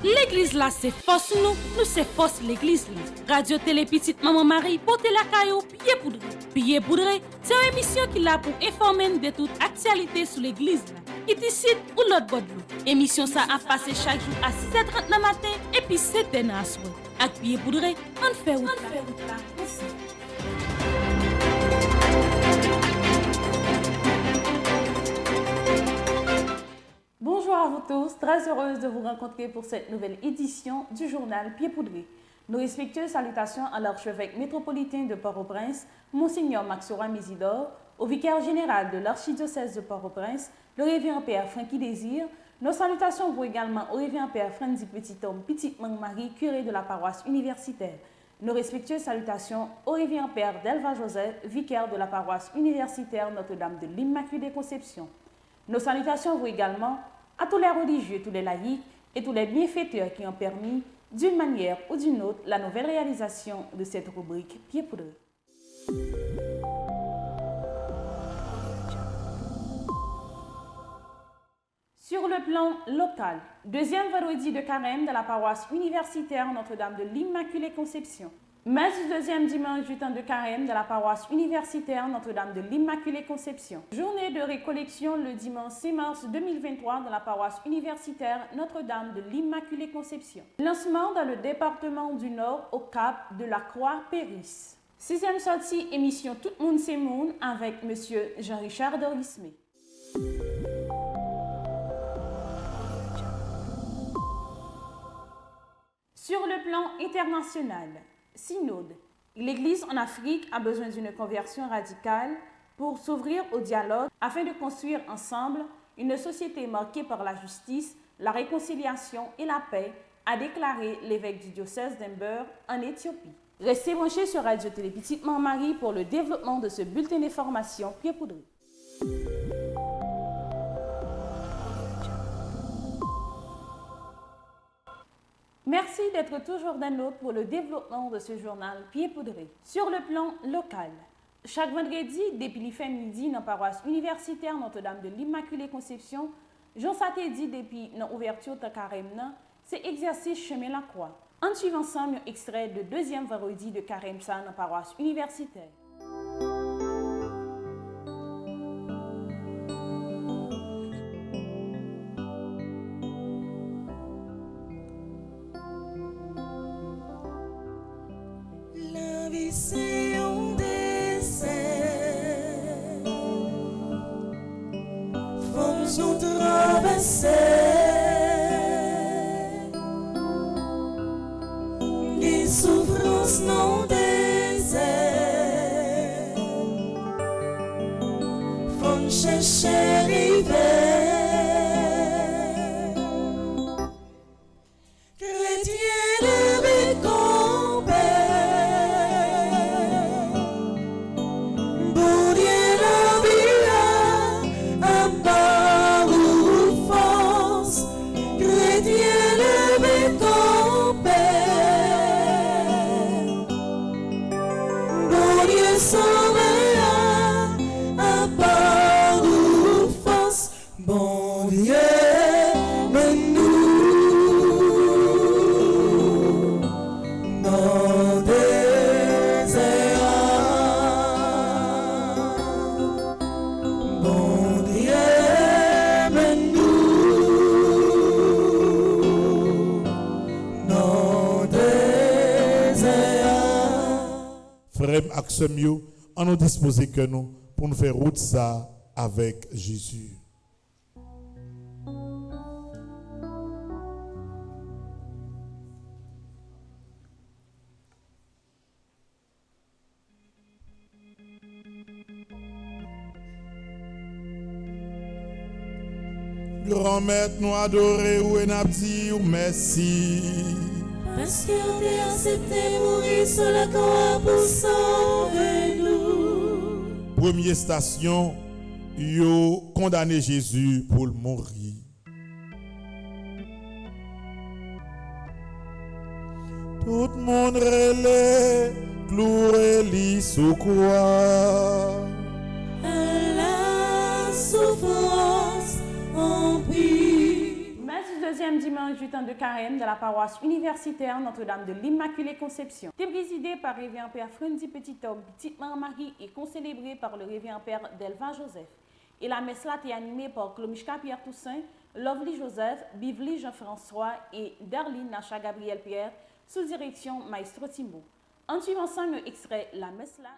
L'église là, c'est force nous c'est force l'église là. Radio Télé Petite Maman Marie, portez la caillou, pied poudré. Pied poudré, c'est une émission qui est là pour informer de toute actualité sur l'église là. Qui décide ou l'autre bord de l'eau. Émission ça a passé chaque jour à 6h30 le matin et puis 7h à soir. Avec pied poudré, on fait route là. Bonjour à vous tous, très heureuse de vous rencontrer pour cette nouvelle édition du journal Pied Poudré. Nos respectueuses salutations à l'archevêque métropolitain de Port-au-Prince, Monseigneur Maxora Mésidor, au vicaire général de l'archidiocèse de Port-au-Prince, le révérend Père Francky Désir. Nos salutations vont également au révérend Père Frandy Petit-Homme, Petite Marie, curé de la paroisse universitaire. Nos respectueuses salutations au révérend Père Delva Joseph, vicaire de la paroisse universitaire Notre-Dame de l'Immaculée Conception. Nos salutations vont également à tous les religieux, tous les laïcs et tous les bienfaiteurs qui ont permis, d'une manière ou d'une autre, la nouvelle réalisation de cette rubrique Pied Poudré. Sur le plan local, deuxième vendredi de carême de la paroisse universitaire Notre-Dame de l'Immaculée Conception. Mais du deuxième dimanche du temps de carême de la paroisse universitaire Notre-Dame de l'Immaculée Conception. Journée de récollection le dimanche 6 mars 2023 dans la paroisse universitaire Notre-Dame de l'Immaculée Conception. Lancement dans le département du Nord au cap de la Croix-Péris. Sixième sortie, émission Tout le monde c'est monde avec M. Jean-Richard Dorismé. Sur le plan international, Synode. L'Église en Afrique a besoin d'une conversion radicale pour s'ouvrir au dialogue afin de construire ensemble une société marquée par la justice, la réconciliation et la paix, a déclaré l'évêque du diocèse d'Ember en Éthiopie. Restez branchés sur Radio Télé Petite Maman Marie pour le développement de ce bulletin d'information Pied Poudré. Merci d'être toujours d'un nôtre pour le développement de ce journal Pied Poudré. Sur le plan local, chaque vendredi, depuis le fin midi, dans la paroisse universitaire Notre-Dame de l'Immaculée Conception, Jean Saté dit depuis l'ouverture de carême, c'est exercice chemin la croix. En suivant ensemble un extrait de deuxième vendredi de carême dans la paroisse universitaire. C'est un dessin, faut nous traverser les souffrances non désert, faut chercher l'hiver. Mieux, on nous disposer que nous pour nous faire route ça avec Jésus. Grand maître, nous adorer ou dit merci. Parce qu'on t'a accepté mourir sur la croix pour sauver nous. Première station, yo condamné Jésus pour le mourir. Tout le monde relève, cloué li sous croix. À la souffrance en prie. deuxième dimanche du temps de carême de la paroisse universitaire Notre-Dame de l'Immaculée Conception. Thème présidé par Révérend Père Frendi Petit-Homme, Petite Marie et concélébré par le Révérend Père Delva Joseph. Et la messe là est animée par Clomishka Pierre Toussaint, Lovely Joseph, Bivli Jean-François et Darline Nacha Gabriel Pierre, sous direction Maestro Timbo. En suivant ensemble extrait la messe là.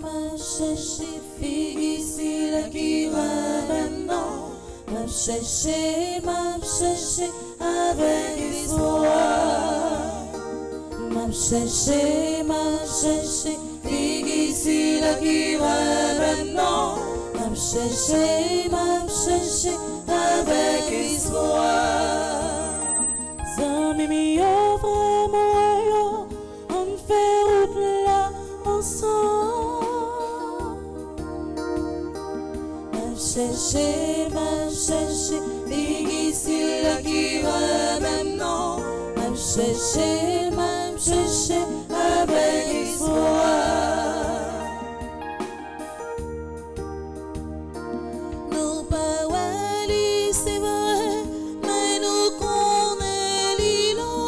M'a cherché, fille ici là qui ramène non. M'a cherché avec espoir. M'a cherché, fille ici là qui ramène non. M'a cherché avec espoir. Zami mi offre moi, on fait route là ensemble. M'a cherché, fille ici là qui ramène non. M'a cherché avec espoir. Nos paroles, c'est vrai, mais nous connaissons l'îlot.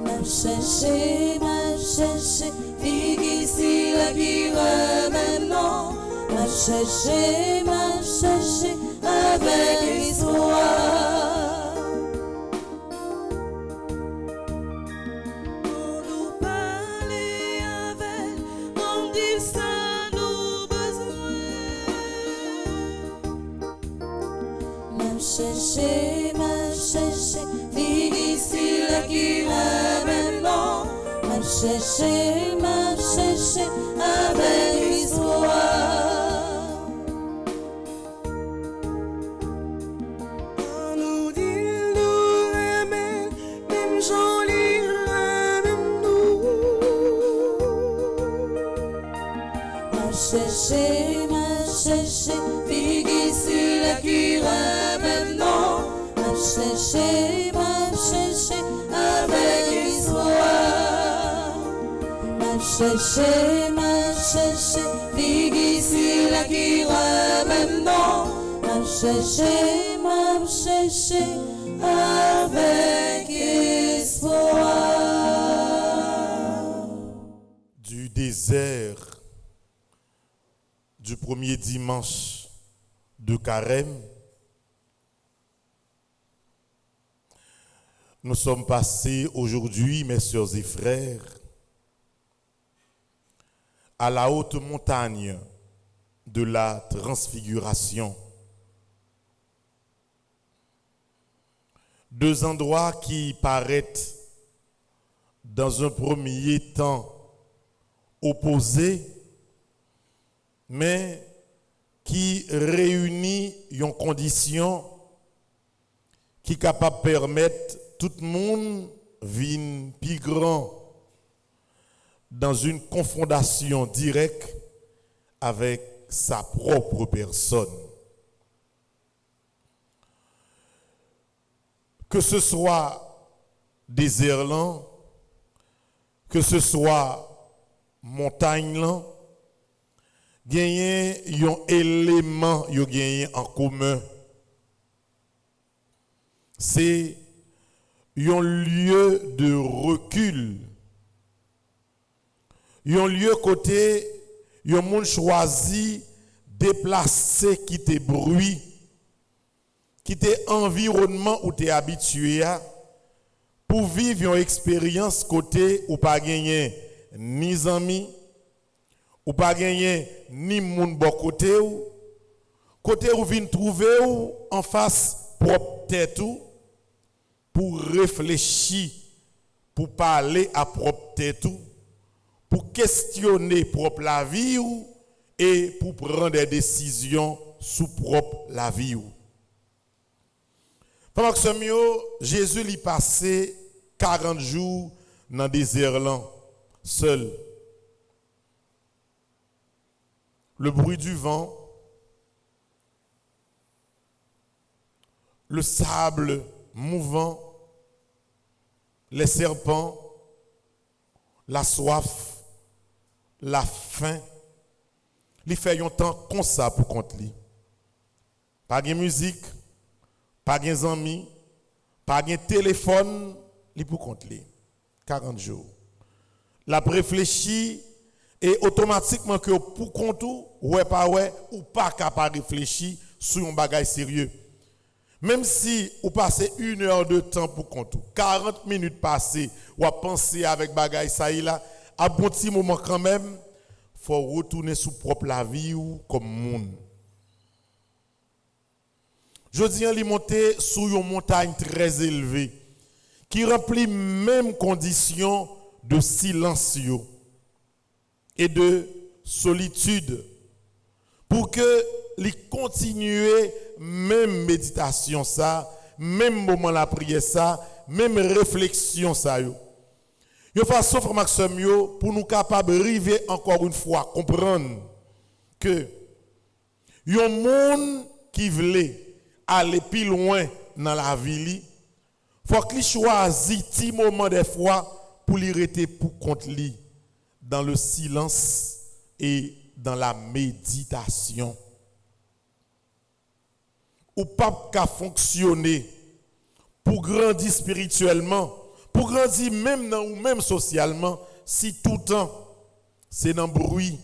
M'a cherché, fille ici là qui ramène non. M'a cherché avec espoir. On nous parlait avec, on dit ça nous besoin. M'a cherché, fille ici là qui ramène non. M'a cherché avec espoir. On nous dit nous aimer, même joli même nous. M'a cherché, fille ici là qui ramène non. M'a cherché avec espoir. M'a cherché, fille ici là qui ramène non. M'a cherché avec espoir. Du désert du premier dimanche de carême, nous sommes passés aujourd'hui, mes sœurs et frères, à la haute montagne de la transfiguration. Deux endroits qui paraissent dans un premier temps opposés, mais qui réunissent une condition qui est capable de permettre tout le monde vient plus grand dans une confrontation directe avec sa propre personne. Que ce soit désert là, que ce soit montagne là, gagner un élément yo gagné en commun. C'est un lieu de recul. Un lieu côté un monde choisi déplacer quitter bruit, quitter environnement où tu es habitué à pour vivre une expérience côté où pas gagner ni amis ou pas gagner ni monde bon côté où vient trouver ou en face propre tête ou pour réfléchir, pour parler à propre tête ou pour questionner propre la vie ou et pour prendre des décisions sous propre la vie ou. Pendant que Jésus lui passé 40 jours dans le désert là, seul. Le bruit du vent, le sable mouvant, les serpents, la soif, la faim, il fait un temps comme ça pour contre lui. Pas de musique, pas de amis, pas de téléphone, il pour contre lui. 40 jours. La réfléchit et automatiquement que pour compte ou pas capable de réfléchir sur un bagage sérieux. Même si vous passez 1 heure de temps pour compte, 40 minutes passées, ou à penser avec bagage ça y là, à bon petit moment quand même, faut retourner sous propre la vie ou comme monde. Je dis qu'il monter sur une montagne très élevée qui remplit même conditions de silence et de solitude pour que les continuer même méditation ça, même moment la prière ça, même réflexion ça yo. Yo façon frère Maxime yo pour nous capable arriver encore une fois comprendre que yon monde qui veut aller plus loin dans la vie, faut qu'il choisisse petit moment des fois pour lui rester pour compte lui dans le silence et dans la méditation. Ou pas qu'à fonctionner pour grandir spirituellement, pour grandir même dans ou même socialement, si tout le temps c'est dans le bruit,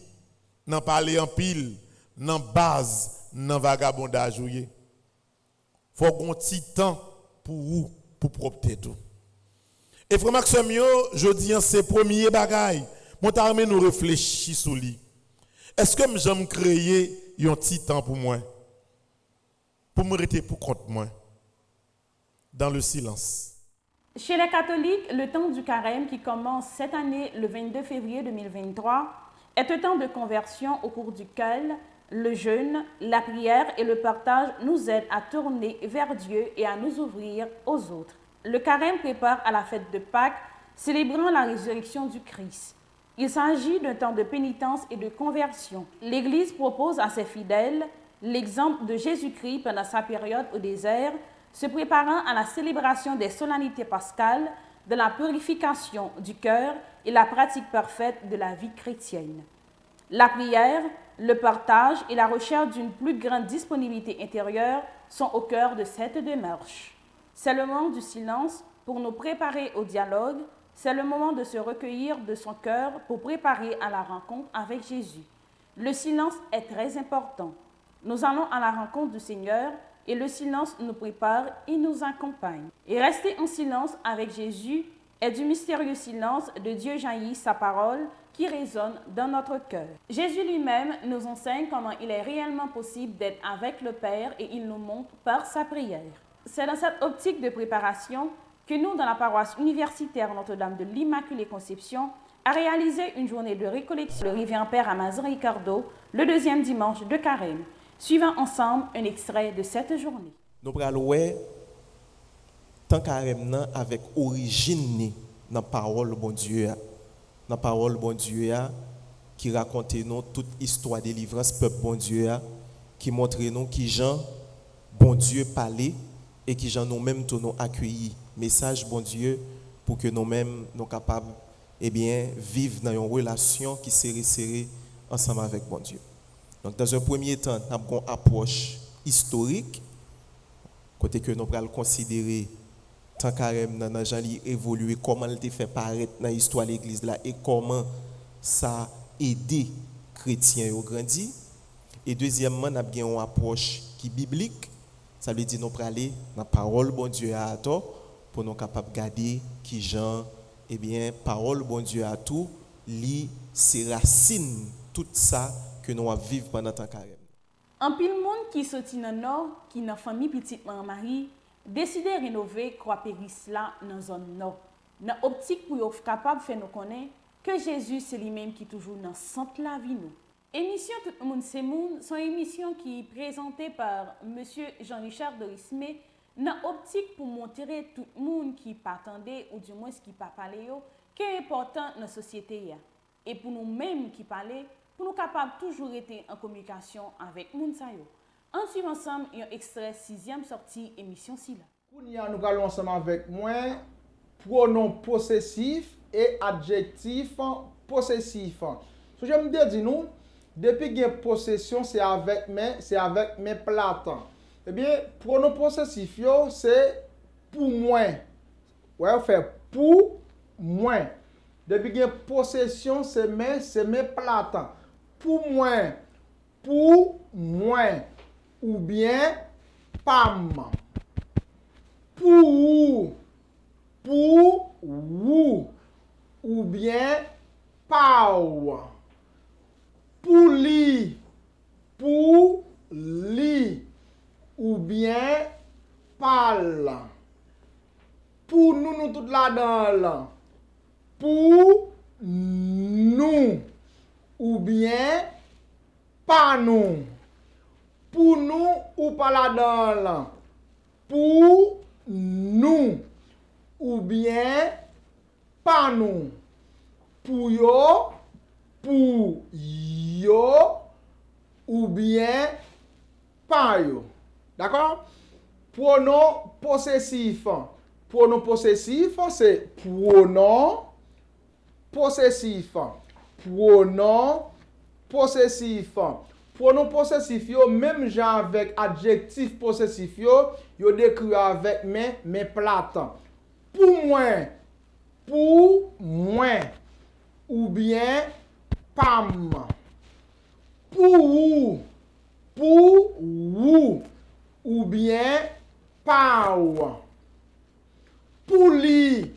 dans parler en pile, dans base, dans vagabondage. Il faut un petit temps pour vous, pour propter tout. Et frère Maxime, je dis en ces premiers bagailles, mon armée nous réfléchit sur lui. Est-ce que j'aime créer un petit temps pour moi? Pour me rester pour compte moi? Dans le silence. Chez les catholiques, le temps du carême qui commence cette année le 22 février 2023 est un temps de conversion au cours duquel le jeûne, la prière et le partage nous aident à tourner vers Dieu et à nous ouvrir aux autres. Le carême prépare à la fête de Pâques, célébrant la résurrection du Christ. Il s'agit d'un temps de pénitence et de conversion. L'Église propose à ses fidèles l'exemple de Jésus-Christ pendant sa période au désert, se préparant à la célébration des solennités pascales, de la purification du cœur et la pratique parfaite de la vie chrétienne. La prière, le partage et la recherche d'une plus grande disponibilité intérieure sont au cœur de cette démarche. C'est le moment du silence pour nous préparer au dialogue, c'est le moment de se recueillir de son cœur pour préparer à la rencontre avec Jésus. Le silence est très important. Nous allons à la rencontre du Seigneur et le silence nous prépare et nous accompagne. Et rester en silence avec Jésus est du mystérieux silence de Dieu jaillit sa parole qui résonne dans notre cœur. Jésus lui-même nous enseigne comment il est réellement possible d'être avec le Père et il nous montre par sa prière. C'est dans cette optique de préparation que nous, dans la paroisse universitaire Notre-Dame de l'Immaculée Conception, a réalisé une journée de récollection le Rivière-Père à Mazan Ricardo le 2e dimanche de Carême. Suivons ensemble un extrait de cette journée. Nous allons voir tant Carême avec origine dans la parole bon Dieu. Dans la parole bon Dieu qui raconte nous toute histoire de délivrance peuple bon Dieu qui montre nous qui Jean bon Dieu parlait et qui Jean nous-mêmes nous accueilli message bon Dieu pour que nous-mêmes nous capables vivre dans une relation qui serait serrée ensemble avec bon Dieu. Donc dans un premier temps, nous avons une approche historique côté que nous allons considérer tant carême dans la évolué, comment il a fait paraître dans l'histoire de l'église là et comment ça a aidé les chrétiens à grandir. Et deuxièmement, nous avons une approche qui est biblique. Ça veut dire que nous allons aller dans la parole bon Dieu à toi pour nous capables de garder qui Jean, parole bon Dieu à tout, lit ses racines, tout ça que nous vivons pendant le carême. En pile monde qui sorti dans le nord, qui dans famille petite Marie, décidé de rénover Croix Péris là dans la zone nord. Dans optique pour être capable de faire nous connaître que Jésus c'est lui-même qui toujours dans centre la vie nous. Émission Tout le monde c'est monde, sont émission qui est présentée par monsieur Jean-Richard Dorismé Dans l'optique pour montrer tout le monde qui pas attendait ou du moins qui pas parlé yo, qui est important dans la société ya. Et pour nous-mêmes qui parlons, pour nous capables toujours être en communication avec moun sa yo. On suit ensemble un extrait 6e sortie émission si là. Kounia, nous allons ensemble avec moi pronom possessif et adjectif possessif. So, je me dis nous, depuis que possession c'est avec mes plates. Eh bien, pronom possessif yo c'est pour moi. Ouais, on fait pour moi. Depuis que possession c'est mes plates. Pour moi ou bien pam. Pour ou bien pau. Pour li ou bien pal. Pour nous tout là-dedans. Pour nous ou bien pas nous. Pour nous ou pas là-dedans. Pour nous ou bien pas nous. Pour yo ou bien pas yo. D'accord? Pronom possessif. Pronom possessif c'est pronom possessif. Pronom possessif. Pronom possessif yo même genre avec adjectif possessif yo décrit avec mes plates. Pour moi ou bien pam. Pour ou bien pau. Pour li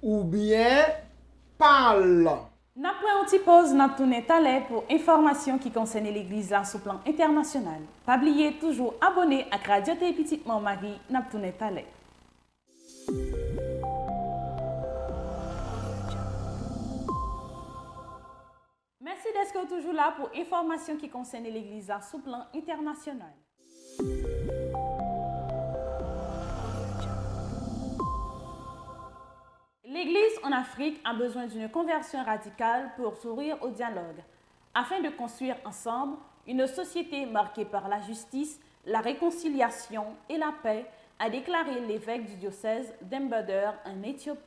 ou bien pal. Nous prenons une petite pause, nous tournons pour informations qui concernent l'église là sur le plan international. Pas oublier toujours abonner à Radio Télé Petite Maman Marie, nous tournons talent. Merci d'être toujours là pour informations qui concernent l'église là sur le plan international. L'Église en Afrique a besoin d'une conversion radicale pour s'ouvrir au dialogue, afin de construire ensemble une société marquée par la justice, la réconciliation et la paix, a déclaré l'évêque du diocèse d'Embeder en Éthiopie.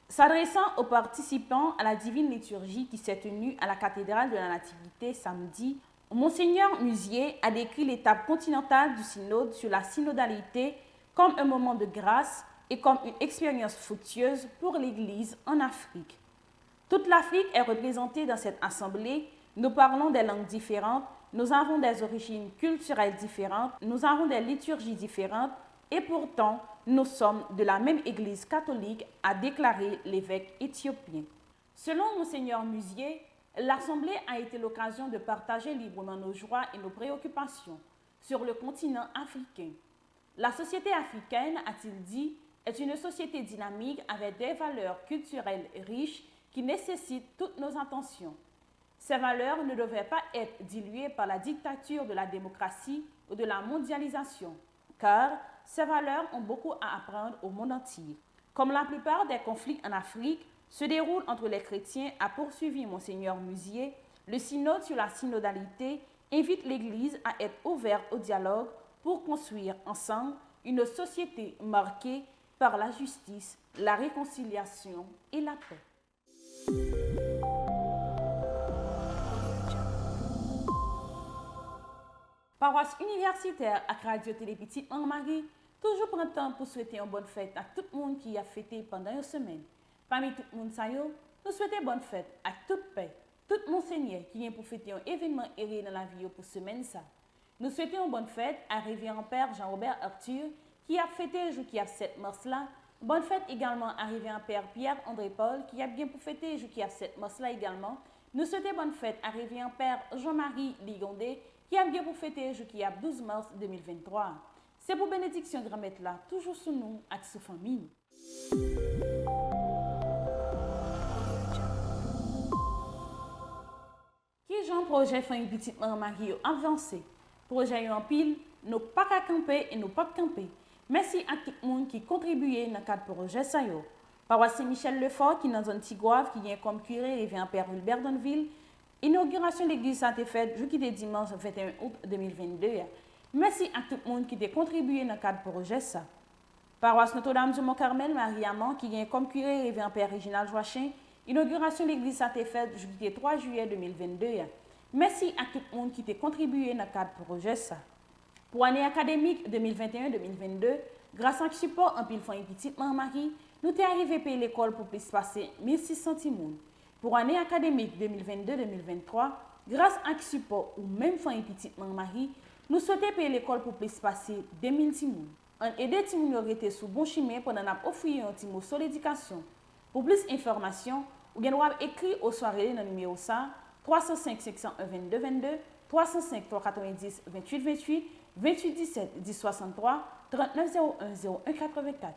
S'adressant aux participants à la divine liturgie qui s'est tenue à la cathédrale de la Nativité samedi, Monseigneur Musier a décrit l'étape continentale du synode sur la synodalité comme un moment de grâce et comme une expérience fructueuse pour l'Église en Afrique. Toute l'Afrique est représentée dans cette assemblée. Nous parlons des langues différentes, nous avons des origines culturelles différentes, nous avons des liturgies différentes et pourtant, nous sommes de la même Église catholique, a déclaré l'évêque éthiopien. Selon Monseigneur Musier, l'assemblée a été l'occasion de partager librement nos joies et nos préoccupations sur le continent africain. La société africaine, a-t-il dit, est une société dynamique avec des valeurs culturelles riches qui nécessitent toutes nos attentions. Ces valeurs ne devaient pas être diluées par la dictature de la démocratie ou de la mondialisation, car ces valeurs ont beaucoup à apprendre au monde entier. Comme la plupart des conflits en Afrique se déroulent entre les chrétiens, a poursuivi Monseigneur Musier, le synode sur la synodalité invite l'Église à être ouverte au dialogue pour construire ensemble une société marquée par la justice, la réconciliation et la paix. Paroisse universitaire à Radio Télé Petite Maman Marie, toujours prend temps pour souhaiter une bonne fête à tout le monde qui a fêté pendant une semaine. Parmi tout le monde, nous souhaitons bonne fête à toute paix, tout monseigneur qui vient pour fêter un événement héré dans la vie pour semaine ça. Nous souhaitons une bonne fête à Révérend Père Jean-Robert Arthur qui a fêté le jour qui a 7 mars là. Bonne fête également à Révérend Père Pierre-André Paul qui a bien pour fêter le jour qui a 7 mars là également. Nous souhaitons bonne fête à Révérend Père Jean-Marie Ligondé qui a bien pour fêter le jour qui a 12 mars 2023. C'est pour bénédiction grand-mère là, toujours sous nous et sous famille. Qui Jean projet fin une petite maman Marie avancé. Projet en pile, nous pas qu'à camper et nous pas camper. Merci à tout le monde qui contribué dans le cadre du projet Sayo. Paroisse Saint-Michel Lefort qui dans zone Tigouave qui vient comme curé et vient Père Hulbert Donville. Inauguration de l'église a été faite jeudi dimanche 21 août 2022. Merci à tout le monde qui a contribué dans le cadre du projet ça. Paroisse Notre-Dame du Mont-Carmel, Marie-Amand, qui vient comme curé révérend Père Réginald Joachim. Inauguration de l'église a été faite jeudi 3 juillet 2022. Merci à tout le monde qui a contribué dans le cadre du projet ça. Pour l'année académique 2021-2022, grâce à un support en pile et petite Marie, nous sommes arrivés à payer l'école pour plus passer 1600 timoun. Pour l'année académique 2022-2023, grâce à un support ou même fin et petite Marie, nous souhaitons payer l'école pour plus passer 2000 timoun. On aide timoun à été sous bon chemin pendant qu'on offre un timoun sur l'éducation. Pour plus d'informations, vous pouvez écrire au soirée dans le numéro 305 501 22 22, 305 390 28 28, 28 17 10 63, 39 01 01 84.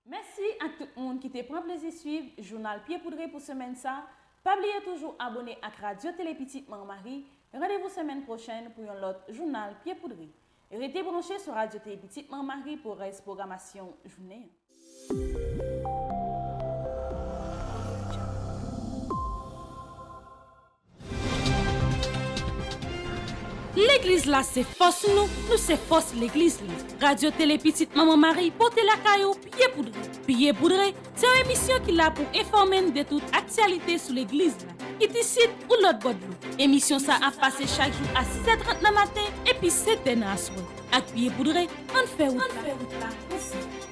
Merci à tout le monde qui te prend plaisir de suivre Journal Pied Poudré pour semaine ça. Pas oublier toujours abonner à Radio Télé Petite Marie. Rendez-vous semaine prochaine pour un autre Journal Pied Poudré. Restez branchés sur Radio Télé Petite Marie pour reste programmation journée. L'église là, c'est force nous c'est force l'église là. Radio Télé Petite Maman Marie, portez la caillou, pied poudré. Pied poudré, c'est une émission qui là pour informer de toute actualité sur l'église là. Ici ou l'autre bord de l'eau. Émission ça a passé chaque jour à 6h30 le matin et puis 7h à soir. Avec pied poudré, on fait route là. Merci.